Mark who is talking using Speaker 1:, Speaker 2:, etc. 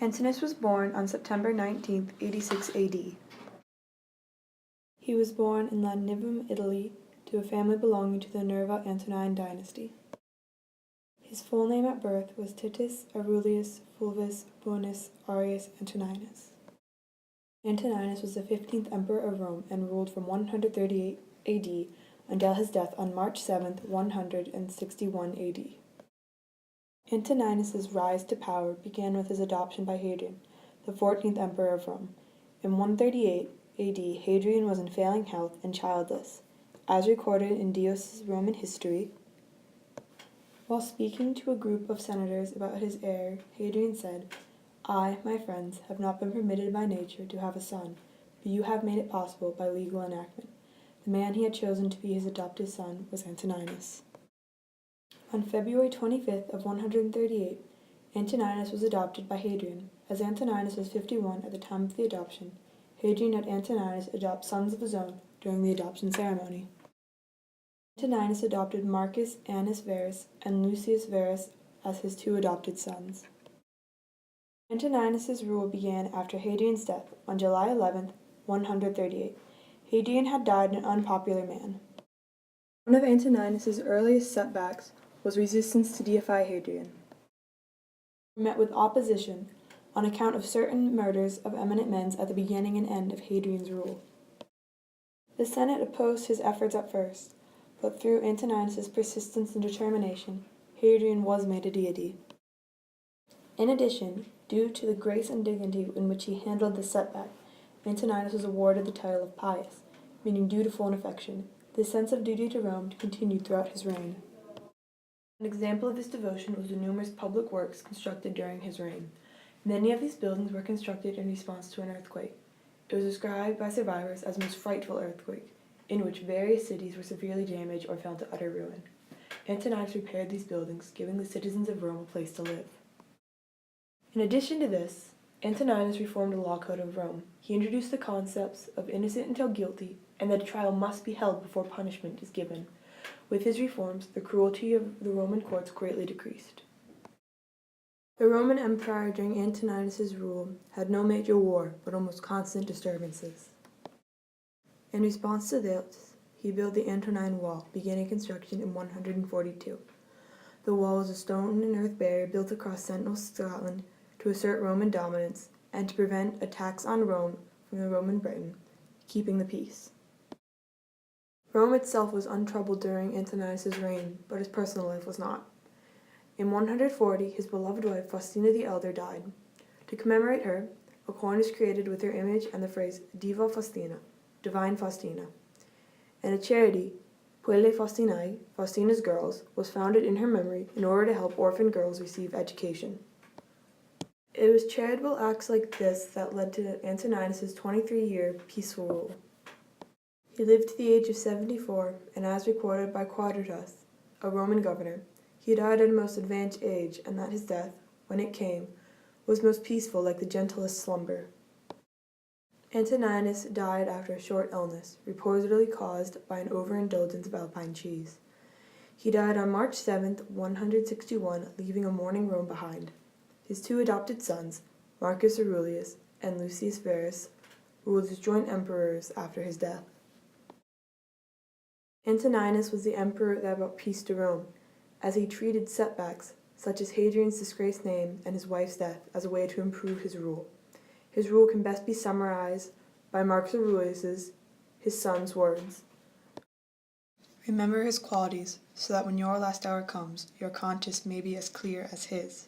Speaker 1: Antoninus was born on September 19, 86 AD. He was born in Llandivum, Italy, to a family belonging to the Nerva Antonine dynasty. His full name at birth was Titus Aurelius Fulvus Bonus Arius Antoninus. Antoninus was the 15th emperor of Rome and ruled from 138 AD until his death on March 7, 161 AD. Antoninus's rise to power began with his adoption by Hadrian, the 14th emperor of Rome. In 138 AD, Hadrian was in failing health and childless, as recorded in Dios's Roman history. While speaking to a group of senators about his heir, Hadrian said, "I, my friends, have not been permitted by nature to have a son, but you have made it possible by legal enactment." The man he had chosen to be his adopted son was Antoninus. On February 25th of 138, Antoninus was adopted by Hadrian. As Antoninus was 51 at the time of the adoption, Hadrian had Antoninus adopt sons of his own during the adoption ceremony. Antoninus adopted Marcus Annus Verus and Lucius Verus as his two adopted sons. Antoninus's rule began after Hadrian's death on July 11, 138. Hadrian had died an unpopular man. One of Antoninus's earliest setbacks was resistance to deify Hadrian. He met with opposition on account of certain murders of eminent men at the beginning and end of Hadrian's rule. The Senate opposed his efforts at first, but through Antoninus's persistence and determination, Hadrian was made a deity. In addition, due to the grace and dignity in which he handled the setback, Antoninus was awarded the title of Pius, meaning dutiful in affection. This sense of duty to Rome continued throughout his reign. An example of his devotion was the numerous public works constructed during his reign. Many of these buildings were constructed in response to an earthquake. It was described by survivors as a most frightful earthquake, in which various cities were severely damaged or fell to utter ruin. Antoninus repaired these buildings, giving the citizens of Rome a place to live. In addition to this, Antoninus reformed the law code of Rome. He introduced the concepts of innocent until guilty, and that a trial must be held before punishment is given. With his reforms, the cruelty of the Roman courts greatly decreased. The Roman Empire during Antoninus's rule had no major war, but almost constant disturbances. In response to this, he built the Antonine Wall, beginning construction in 142. The wall was a stone and earth barrier built across central Scotland to assert Roman dominance and to prevent attacks on Rome from the Roman Britain, keeping the peace. Rome itself was untroubled during Antoninus's reign, but his personal life was not. In 140, his beloved wife Faustina the Elder died. To commemorate her, a coin is created with her image and the phrase Diva Faustina, Divine Faustina, and a charity, Puellae Faustinae, Faustina's Girls, was founded in her memory in order to help orphan girls receive education. It was charitable acts like this that led to Antoninus's 23-year peaceful rule. He lived to the age of 74, and as recorded by Quadratus, a Roman governor, he died at a most advanced age, and that his death, when it came, was most peaceful like the gentlest slumber. Antoninus died after a short illness, reportedly caused by an overindulgence of Alpine cheese. He died on March 7, 161, leaving a mourning Rome behind. His two adopted sons, Marcus Aurelius and Lucius Verus, ruled as joint emperors after his death. Antoninus was the emperor that brought peace to Rome, as he treated setbacks, such as Hadrian's disgraced name and his wife's death, as a way to improve his rule. His rule can best be summarized by Marcus Aurelius's, his son's words. "Remember his qualities, so that when your last hour comes, your conscience may be as clear as his."